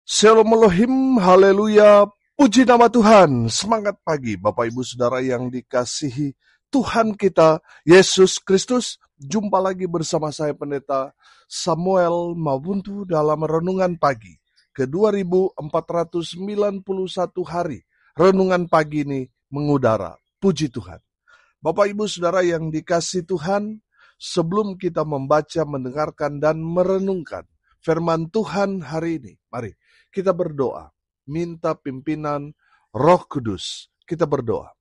Shalom Elohim, haleluya, puji nama Tuhan. Semangat pagi Bapak Ibu Saudara yang dikasihi Tuhan kita, Yesus Kristus. Jumpa lagi bersama saya Pendeta Samuel Mabuntu dalam Renungan Pagi ke 2491 hari. Renungan pagi ini mengudara, puji Tuhan. Bapak Ibu Saudara yang dikasihi Tuhan, sebelum kita membaca, mendengarkan, dan merenungkan firman Tuhan hari ini, mari kita berdoa, minta pimpinan Roh Kudus. Kita berdoa.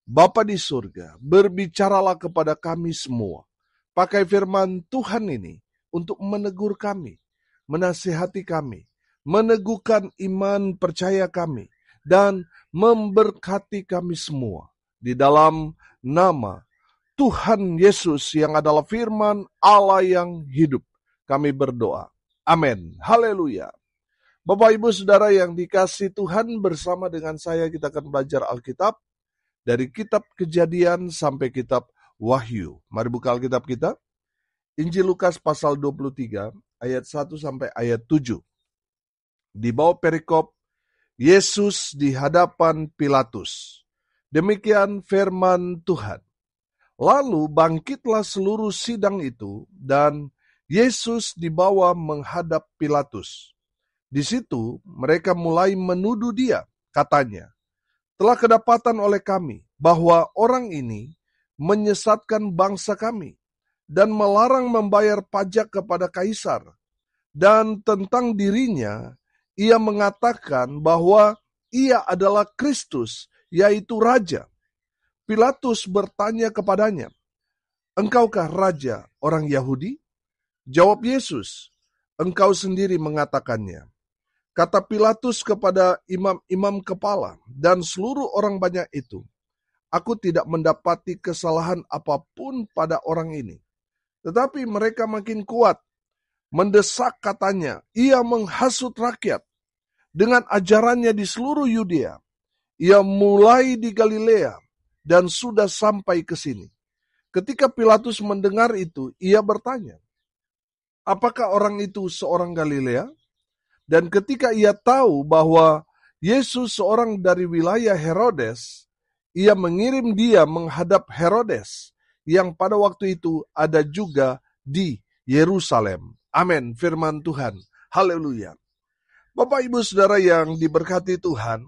Bapa di surga, berbicaralah kepada kami semua. Pakai firman Tuhan ini untuk menegur kami, menasihati kami, meneguhkan iman percaya kami, dan memberkati kami semua. Di dalam nama Tuhan Yesus yang adalah firman Allah yang hidup, kami berdoa. Amin. Haleluya. Bapak Ibu Saudara yang dikasihi Tuhan, bersama dengan saya kita akan belajar Alkitab dari kitab Kejadian sampai kitab Wahyu. Mari buka Alkitab kita. Injil Lukas pasal 23 ayat 1 sampai ayat 7. Di bawah perikop Yesus di hadapan Pilatus. Demikian firman Tuhan. Lalu bangkitlah seluruh sidang itu dan Yesus dibawa menghadap Pilatus. Di situ mereka mulai menuduh dia, katanya, telah kedapatan oleh kami bahwa orang ini menyesatkan bangsa kami dan melarang membayar pajak kepada kaisar. Dan tentang dirinya, ia mengatakan bahwa ia adalah Kristus, yaitu Raja. Pilatus bertanya kepadanya, engkaukah Raja orang Yahudi? Jawab Yesus, engkau sendiri mengatakannya. Kata Pilatus kepada imam-imam kepala dan seluruh orang banyak itu, aku tidak mendapati kesalahan apapun pada orang ini. Tetapi mereka makin kuat, mendesak katanya, ia menghasut rakyat dengan ajarannya di seluruh Yudea. Ia mulai di Galilea dan sudah sampai ke sini. Ketika Pilatus mendengar itu, ia bertanya, apakah orang itu seorang Galilea? Dan ketika ia tahu bahwa Yesus seorang dari wilayah Herodes, ia mengirim dia menghadap Herodes, yang pada waktu itu ada juga di Yerusalem. Amin, firman Tuhan. Haleluya. Bapak Ibu Saudara yang diberkati Tuhan,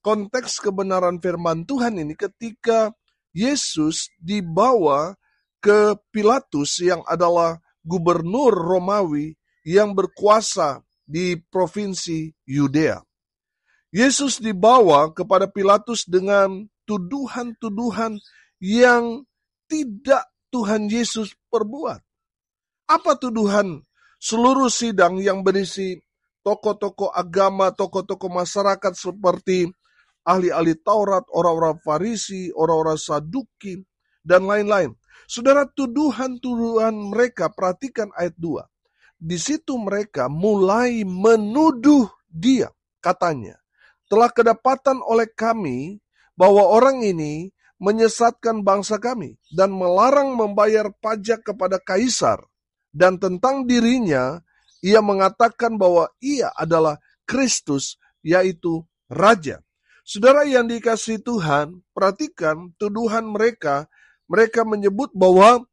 konteks kebenaran firman Tuhan ini ketika Yesus dibawa ke Pilatus yang adalah gubernur Romawi yang berkuasa di provinsi Yudea. Yesus dibawa kepada Pilatus dengan tuduhan-tuduhan yang tidak Tuhan Yesus perbuat. Apa tuduhan? Seluruh sidang yang berisi tokoh-tokoh agama, tokoh-tokoh masyarakat seperti ahli-ahli Taurat, orang-orang Farisi, orang-orang Saduki, dan lain-lain. Saudara, tuduhan-tuduhan mereka, perhatikan ayat 2. Di situ mereka mulai menuduh dia, katanya, telah kedapatan oleh kami bahwa orang ini menyesatkan bangsa kami dan melarang membayar pajak kepada kaisar. Dan tentang dirinya, ia mengatakan bahwa ia adalah Kristus, yaitu Raja. Saudara yang dikasihi Tuhan, perhatikan tuduhan mereka. Mereka menyebut bahwa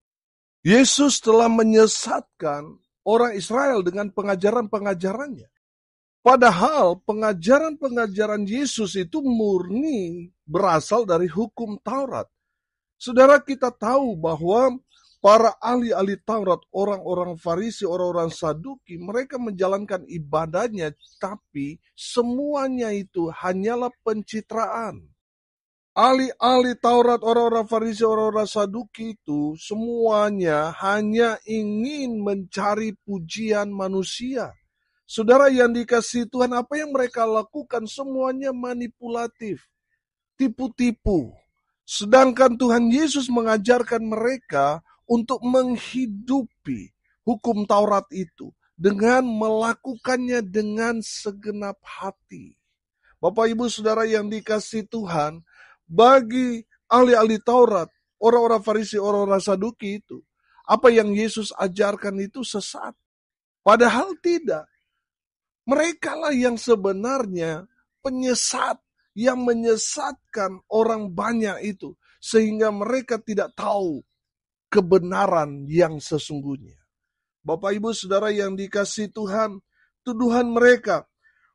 Yesus telah menyesatkan orang Israel dengan pengajaran-pengajarannya. Padahal pengajaran-pengajaran Yesus itu murni berasal dari hukum Taurat. Saudara, kita tahu bahwa para ahli-ahli Taurat, orang-orang Farisi, orang-orang Saduki, mereka menjalankan ibadahnya, tapi semuanya itu hanyalah pencitraan. Ahli-ahli Taurat, orang-orang Farisi, orang-orang Saduki itu semuanya hanya ingin mencari pujian manusia. Saudara yang dikasihi Tuhan, apa yang mereka lakukan semuanya manipulatif, tipu-tipu. Sedangkan Tuhan Yesus mengajarkan mereka untuk menghidupi hukum Taurat itu dengan melakukannya dengan segenap hati. Bapak Ibu Saudara yang dikasihi Tuhan, bagi ahli-ahli Taurat, orang-orang Farisi, orang-orang Saduki itu, apa yang Yesus ajarkan itu sesat. Padahal tidak. Mereka lah yang sebenarnya penyesat, yang menyesatkan orang banyak itu, sehingga mereka tidak tahu kebenaran yang sesungguhnya. Bapak Ibu Saudara yang dikasihi Tuhan, tuduhan mereka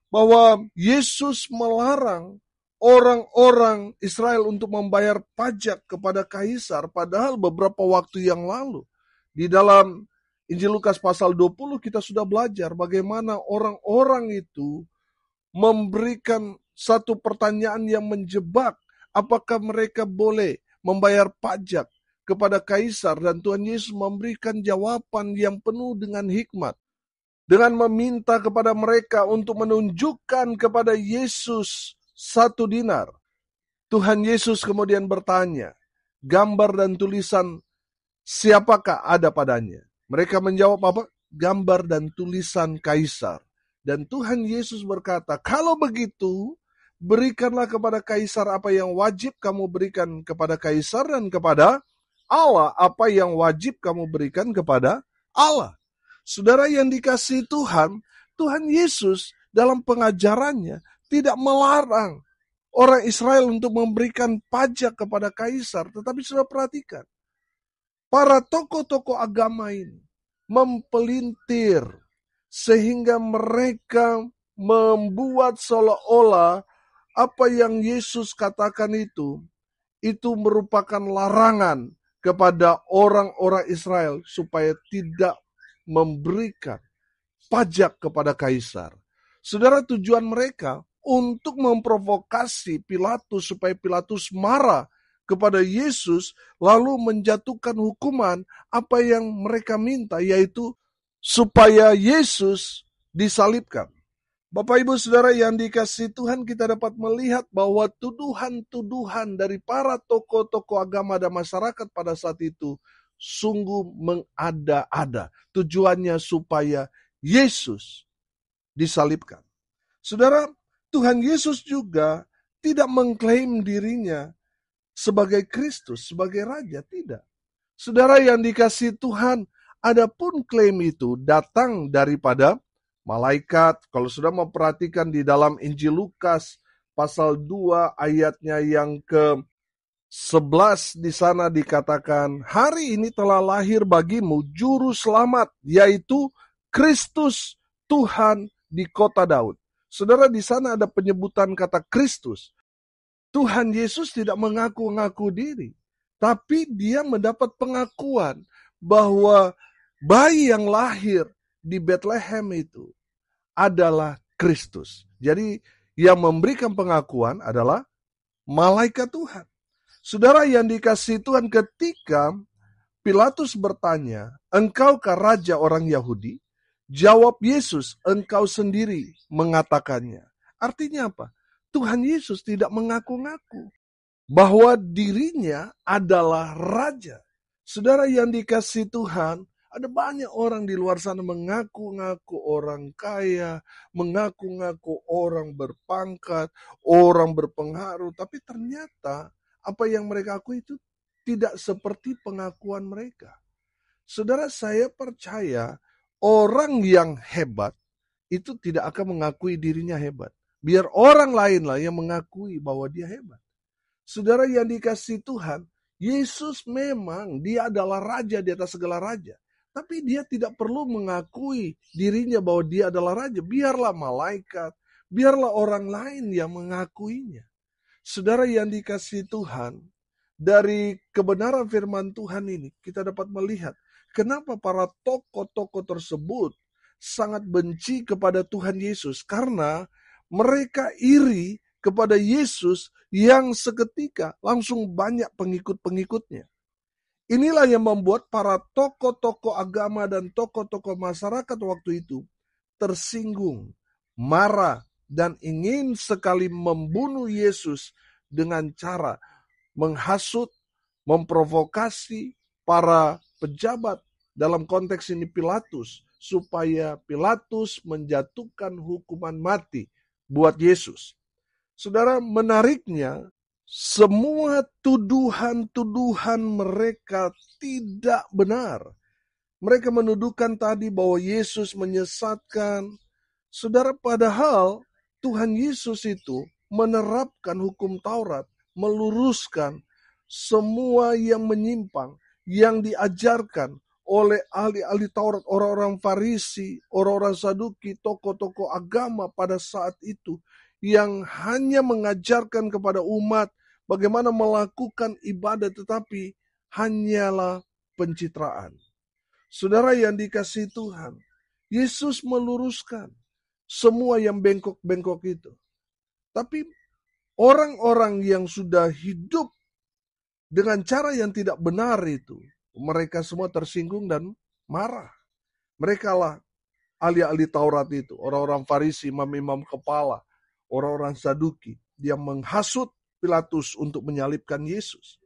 bahwa Yesus melarang orang-orang Israel untuk membayar pajak kepada kaisar, padahal beberapa waktu yang lalu di dalam Injil Lukas pasal 20 kita sudah belajar bagaimana orang-orang itu memberikan satu pertanyaan yang menjebak, apakah mereka boleh membayar pajak kepada kaisar, dan Tuhan Yesus memberikan jawaban yang penuh dengan hikmat dengan meminta kepada mereka untuk menunjukkan kepada Yesus 1 dinar. Tuhan Yesus kemudian bertanya, gambar dan tulisan siapakah ada padanya? Mereka menjawab apa? Gambar dan tulisan kaisar. Dan Tuhan Yesus berkata, kalau begitu, berikanlah kepada kaisar apa yang wajib kamu berikan kepada kaisar, dan kepada Allah apa yang wajib kamu berikan kepada Allah. Saudara yang dikasihi Tuhan, Tuhan Yesus dalam pengajarannya tidak melarang orang Israel untuk memberikan pajak kepada kaisar, tetapi sudah perhatikan, para tokoh-tokoh agama ini mempelintir sehingga mereka membuat seolah-olah apa yang Yesus katakan itu merupakan larangan kepada orang-orang Israel supaya tidak memberikan pajak kepada kaisar. Saudara, tujuan mereka untuk memprovokasi Pilatus supaya Pilatus marah kepada Yesus, lalu menjatuhkan hukuman apa yang mereka minta, yaitu supaya Yesus disalibkan. Bapak Ibu Saudara yang dikasihi Tuhan, kita dapat melihat bahwa tuduhan-tuduhan dari para tokoh-tokoh agama dan masyarakat pada saat itu sungguh mengada-ada. Tujuannya supaya Yesus disalibkan. Saudara, Tuhan Yesus juga tidak mengklaim dirinya sebagai Kristus, sebagai Raja, tidak. Saudara yang dikasihi Tuhan, adapun klaim itu datang daripada malaikat. Kalau sudah memperhatikan di dalam Injil Lukas pasal 2 ayatnya yang ke-11, di sana dikatakan, hari ini telah lahir bagimu juru selamat, yaitu Kristus Tuhan di kota Daud. Saudara, di sana ada penyebutan kata Kristus. Tuhan Yesus tidak mengaku-ngaku diri, tapi dia mendapat pengakuan bahwa bayi yang lahir di Bethlehem itu adalah Kristus. Jadi yang memberikan pengakuan adalah malaikat Tuhan. Saudara yang dikasihi Tuhan, ketika Pilatus bertanya, engkaukah raja orang Yahudi? Jawab Yesus, engkau sendiri mengatakannya. Artinya apa? Tuhan Yesus tidak mengaku-ngaku bahwa dirinya adalah raja. Saudara yang dikasihi Tuhan, ada banyak orang di luar sana mengaku-ngaku orang kaya, mengaku-ngaku orang berpangkat, orang berpengaruh, tapi ternyata apa yang mereka akui itu tidak seperti pengakuan mereka. Saudara, saya percaya orang yang hebat itu tidak akan mengakui dirinya hebat. Biar orang lainlah yang mengakui bahwa dia hebat. Saudara yang dikasihi Tuhan, Yesus memang dia adalah raja di atas segala raja. Tapi dia tidak perlu mengakui dirinya bahwa dia adalah raja. Biarlah malaikat, biarlah orang lain yang mengakuinya. Saudara yang dikasihi Tuhan, dari kebenaran firman Tuhan ini kita dapat melihat kenapa para tokoh-tokoh tersebut sangat benci kepada Tuhan Yesus. Karena mereka iri kepada Yesus yang seketika langsung banyak pengikut-pengikutnya. Inilah yang membuat para tokoh-tokoh agama dan tokoh-tokoh masyarakat waktu itu tersinggung, marah, dan ingin sekali membunuh Yesus dengan cara menghasut, memprovokasi para pejabat, dalam konteks ini Pilatus, supaya Pilatus menjatuhkan hukuman mati buat Yesus. Saudara, menariknya, semua tuduhan-tuduhan mereka tidak benar. Mereka menuduhkan tadi bahwa Yesus menyesatkan, Saudara, padahal Tuhan Yesus itu menerapkan hukum Taurat, meluruskan semua yang menyimpang, yang diajarkan oleh ahli-ahli Taurat, orang-orang Farisi, orang-orang Saduki, tokoh-tokoh agama pada saat itu, yang hanya mengajarkan kepada umat bagaimana melakukan ibadah, tetapi hanyalah pencitraan. Saudara yang dikasihi Tuhan, Yesus meluruskan semua yang bengkok-bengkok itu. Tapi orang-orang yang sudah hidup dengan cara yang tidak benar itu, mereka semua tersinggung dan marah. Mereka lah ahli-ahli Taurat itu, orang-orang Farisi, imam-imam kepala, orang-orang Saduki, yang menghasut Pilatus untuk menyalibkan Yesus.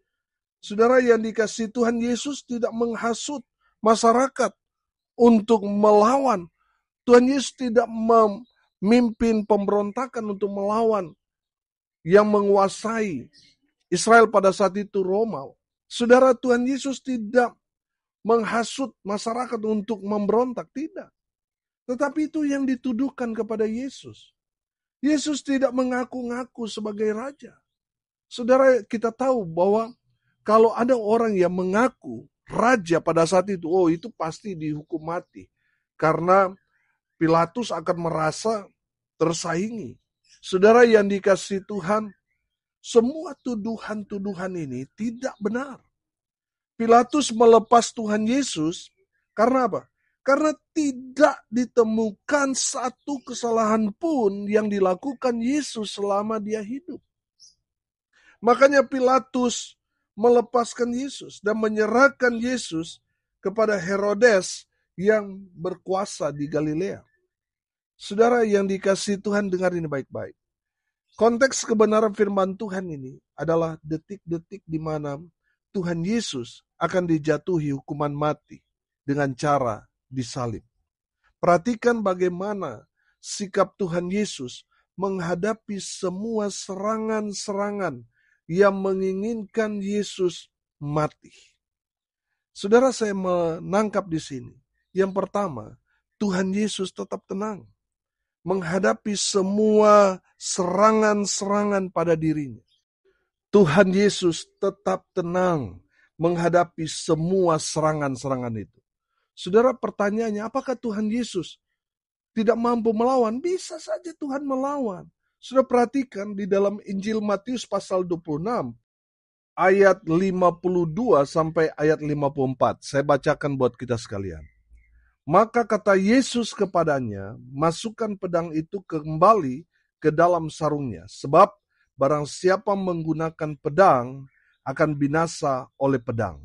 Saudara yang dikasihi Tuhan, Yesus tidak menghasut masyarakat untuk melawan. Tuhan Yesus tidak memimpin pemberontakan untuk melawan yang menguasai Israel pada saat itu, Roma. Saudara, Tuhan Yesus tidak menghasut masyarakat untuk memberontak, tidak. Tetapi itu yang dituduhkan kepada Yesus. Yesus tidak mengaku-ngaku sebagai raja. Saudara, kita tahu bahwa kalau ada orang yang mengaku raja pada saat itu, oh itu pasti dihukum mati. Karena Pilatus akan merasa tersaingi. Saudara yang dikasihi Tuhan, semua tuduhan-tuduhan ini tidak benar. Pilatus melepas Tuhan Yesus karena apa? Karena tidak ditemukan satu kesalahan pun yang dilakukan Yesus selama dia hidup. Makanya Pilatus melepaskan Yesus dan menyerahkan Yesus kepada Herodes yang berkuasa di Galilea. Saudara yang dikasihi Tuhan, dengar ini baik-baik. Konteks kebenaran firman Tuhan ini adalah detik-detik di mana Tuhan Yesus akan dijatuhi hukuman mati dengan cara disalib. Perhatikan bagaimana sikap Tuhan Yesus menghadapi semua serangan-serangan yang menginginkan Yesus mati. Saudara, saya menangkap di sini. Yang pertama, Tuhan Yesus tetap tenang menghadapi semua serangan-serangan pada dirinya. Tuhan Yesus tetap tenang menghadapi semua serangan-serangan itu. Saudara, pertanyaannya, apakah Tuhan Yesus tidak mampu melawan? Bisa saja Tuhan melawan. Sudah perhatikan di dalam Injil Matius pasal 26, ayat 52 sampai ayat 54. Saya bacakan buat kita sekalian. Maka kata Yesus kepadanya, masukkan pedang itu kembali ke dalam sarungnya. Sebab barang siapa menggunakan pedang akan binasa oleh pedang.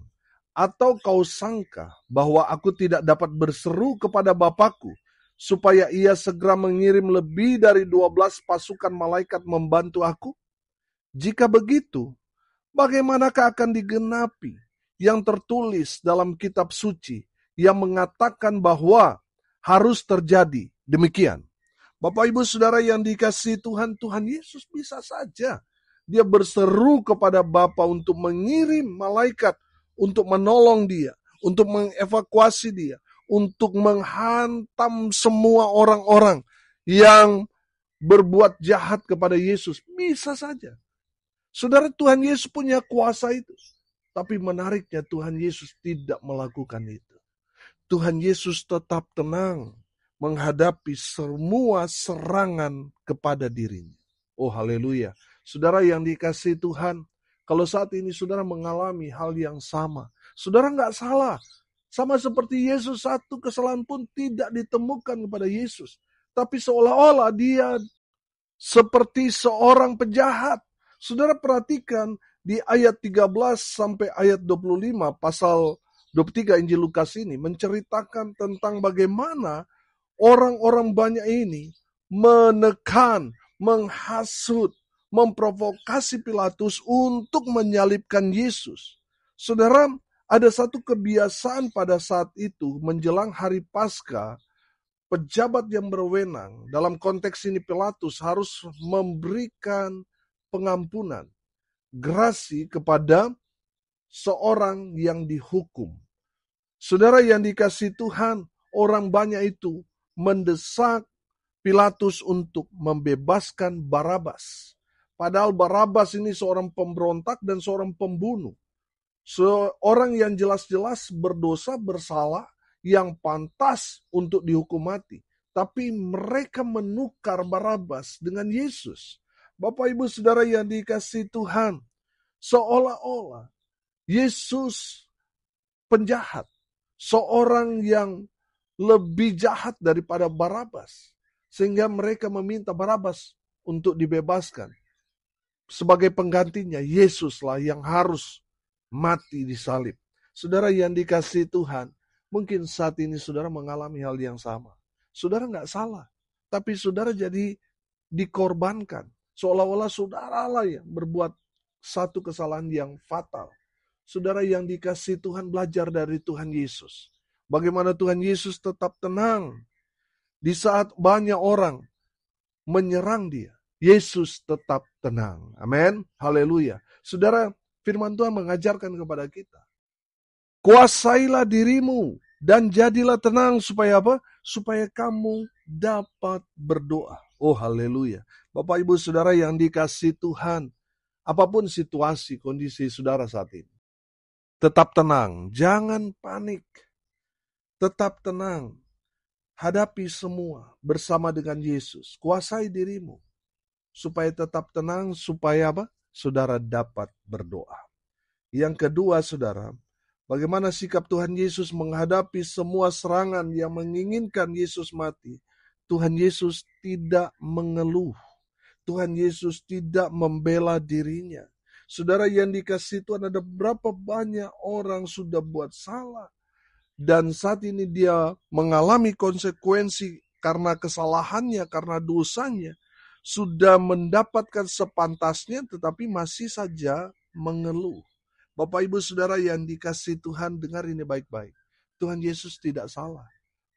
Atau kau sangka bahwa aku tidak dapat berseru kepada Bapakku, supaya ia segera mengirim lebih dari 12 pasukan malaikat membantu aku? Jika begitu, bagaimanakah akan digenapi yang tertulis dalam kitab suci, yang mengatakan bahwa harus terjadi demikian? Bapak Ibu Saudara yang dikasihi Tuhan, Tuhan Yesus bisa saja dia berseru kepada Bapa untuk mengirim malaikat untuk menolong dia, untuk mengevakuasi dia, untuk menghantam semua orang-orang yang berbuat jahat kepada Yesus. Bisa saja. Saudara, Tuhan Yesus punya kuasa itu. Tapi menariknya Tuhan Yesus tidak melakukan itu. Tuhan Yesus tetap tenang menghadapi semua serangan kepada dirinya. Oh haleluya. Saudara yang dikasihi Tuhan, kalau saat ini saudara mengalami hal yang sama, saudara nggak salah. Sama seperti Yesus, satu kesalahan pun tidak ditemukan kepada Yesus. Tapi seolah-olah dia seperti seorang penjahat. Saudara perhatikan di ayat 13 sampai ayat 25 pasal 23 Injil Lukas ini menceritakan tentang bagaimana orang-orang banyak ini menekan, menghasut, memprovokasi Pilatus untuk menyalibkan Yesus. Saudara, ada satu kebiasaan pada saat itu menjelang hari Paskah, pejabat yang berwenang, dalam konteks ini Pilatus, harus memberikan pengampunan, grasi kepada seorang yang dihukum. Saudara yang dikasihi Tuhan, orang banyak itu mendesak Pilatus untuk membebaskan Barabas. Padahal Barabas ini seorang pemberontak dan seorang pembunuh. Seorang yang jelas-jelas berdosa, bersalah, yang pantas untuk dihukum mati. Tapi mereka menukar Barabas dengan Yesus. Bapak Ibu Saudara yang dikasihi Tuhan, seolah-olah Yesus penjahat, seorang yang lebih jahat daripada Barabas. Sehingga mereka meminta Barabas untuk dibebaskan. Sebagai penggantinya, Yesuslah yang harus mati di salib. Saudara yang dikasihi Tuhan, mungkin saat ini saudara mengalami hal yang sama. Saudara nggak salah, tapi saudara jadi dikorbankan. Seolah-olah saudaralah yang berbuat satu kesalahan yang fatal. Saudara yang dikasihi Tuhan, belajar dari Tuhan Yesus. Bagaimana Tuhan Yesus tetap tenang di saat banyak orang menyerang dia. Yesus tetap tenang. Amin. Haleluya. Saudara, firman Tuhan mengajarkan kepada kita. Kuasailah dirimu dan jadilah tenang supaya apa? Supaya kamu dapat berdoa. Oh haleluya. Bapak Ibu Saudara yang dikasihi Tuhan, apapun situasi, kondisi saudara saat ini, tetap tenang, jangan panik. Tetap tenang. Hadapi semua bersama dengan Yesus. Kuasai dirimu supaya tetap tenang, supaya apa? Saudara dapat berdoa. Yang kedua, saudara, bagaimana sikap Tuhan Yesus menghadapi semua serangan yang menginginkan Yesus mati. Tuhan Yesus tidak mengeluh. Tuhan Yesus tidak membela dirinya. Saudara yang dikasihi Tuhan, ada berapa banyak orang sudah buat salah. Dan saat ini dia mengalami konsekuensi karena kesalahannya, karena dosanya. Sudah mendapatkan sepantasnya tetapi masih saja mengeluh. Bapak Ibu Saudara yang dikasihi Tuhan, dengar ini baik-baik. Tuhan Yesus tidak salah.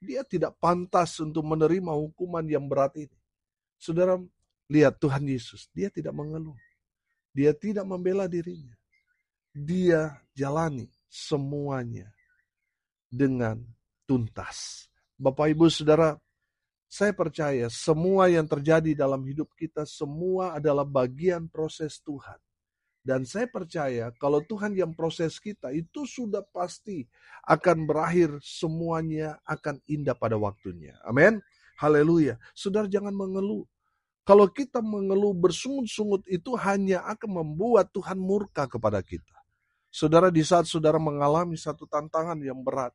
Dia tidak pantas untuk menerima hukuman yang berat ini. Saudara, lihat Tuhan Yesus, dia tidak mengeluh. Dia tidak membela dirinya. Dia jalani semuanya dengan tuntas. Bapak Ibu Saudara, saya percaya semua yang terjadi dalam hidup kita semua adalah bagian proses Tuhan. Dan saya percaya kalau Tuhan yang proses kita itu sudah pasti akan berakhir, semuanya akan indah pada waktunya. Amin. Haleluya. Saudara jangan mengeluh. Kalau kita mengeluh bersungut-sungut itu hanya akan membuat Tuhan murka kepada kita. Saudara, di saat saudara mengalami satu tantangan yang berat,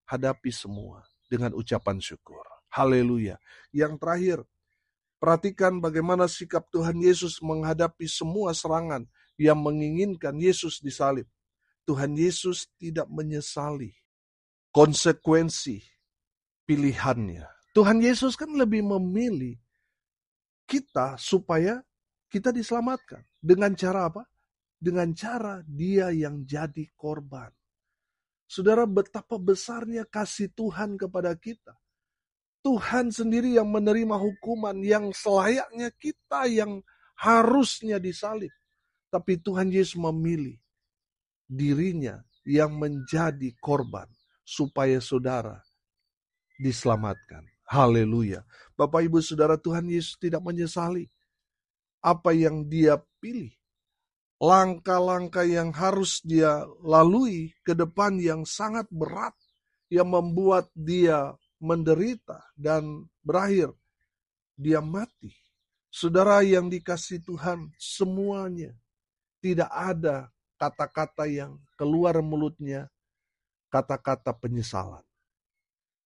hadapi semua dengan ucapan syukur. Haleluya. Yang terakhir, perhatikan bagaimana sikap Tuhan Yesus menghadapi semua serangan yang menginginkan Yesus disalib. Tuhan Yesus tidak menyesali konsekuensi pilihannya. Tuhan Yesus kan lebih memilih kita supaya kita diselamatkan. Dengan cara apa? Dengan cara dia yang jadi korban. Saudara, betapa besarnya kasih Tuhan kepada kita. Tuhan sendiri yang menerima hukuman yang selayaknya kita yang harusnya disalib. Tapi Tuhan Yesus memilih dirinya yang menjadi korban supaya saudara diselamatkan. Haleluya. Bapak Ibu Saudara, Tuhan Yesus tidak menyesali apa yang dia pilih. Langkah-langkah yang harus dia lalui ke depan yang sangat berat, yang membuat dia menderita dan berakhir dia mati. Saudara yang dikasihi Tuhan, semuanya tidak ada kata-kata yang keluar mulutnya, kata-kata penyesalan.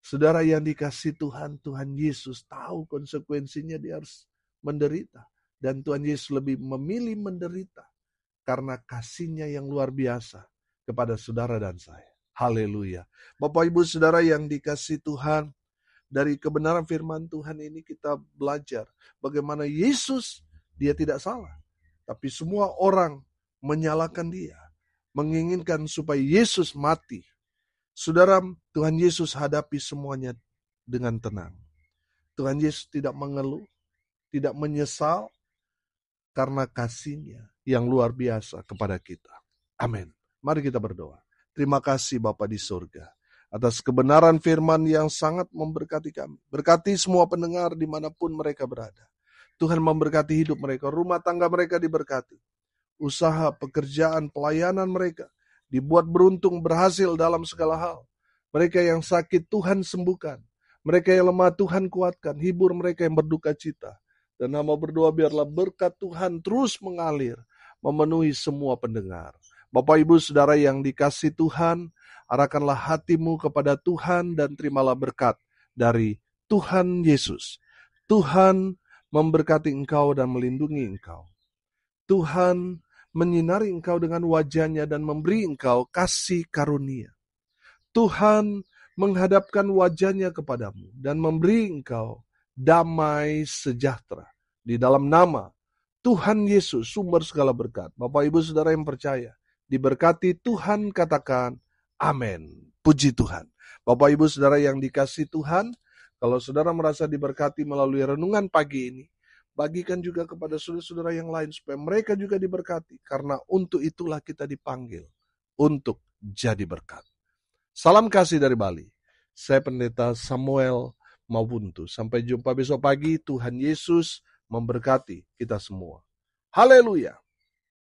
Saudara yang dikasihi Tuhan, Tuhan Yesus tahu konsekuensinya dia harus menderita. Dan Tuhan Yesus lebih memilih menderita karena kasihnya yang luar biasa kepada saudara dan saya. Haleluya. Bapak Ibu Saudara yang dikasihi Tuhan, dari kebenaran firman Tuhan ini kita belajar bagaimana Yesus, dia tidak salah. Tapi semua orang menyalahkan dia, menginginkan supaya Yesus mati. Saudara, Tuhan Yesus hadapi semuanya dengan tenang. Tuhan Yesus tidak mengeluh, tidak menyesal karena kasih-Nya yang luar biasa kepada kita. Amin. Mari kita berdoa. Terima kasih Bapa di surga. atas kebenaran firman yang sangat memberkati kami. Berkati semua pendengar dimanapun mereka berada. Tuhan memberkati hidup mereka, rumah tangga mereka diberkati. Usaha, pekerjaan, pelayanan mereka dibuat beruntung, berhasil dalam segala hal. Mereka yang sakit Tuhan sembuhkan. Mereka yang lemah Tuhan kuatkan. Hibur mereka yang berduka cita. Dan hamba berdoa biarlah berkat Tuhan terus mengalir, memenuhi semua pendengar. Bapak Ibu Saudara yang dikasih Tuhan, arahkanlah hatimu kepada Tuhan dan terimalah berkat dari Tuhan Yesus. Tuhan memberkati engkau dan melindungi engkau. Tuhan menyinari engkau dengan wajah-Nya dan memberi engkau kasih karunia. Tuhan menghadapkan wajah-Nya kepadamu dan memberi engkau damai sejahtera. Di dalam nama Tuhan Yesus, sumber segala berkat. Bapak Ibu Saudara yang percaya, diberkati Tuhan, katakan amin. Puji Tuhan. Bapak Ibu Saudara yang dikasih Tuhan, kalau saudara merasa diberkati melalui renungan pagi ini, bagikan juga kepada saudara-saudara yang lain supaya mereka juga diberkati. Karena untuk itulah kita dipanggil, untuk jadi berkat. Salam kasih dari Bali. Saya Pendeta Samuel Mawuntu. Sampai jumpa besok pagi. Tuhan Yesus memberkati kita semua. Haleluya.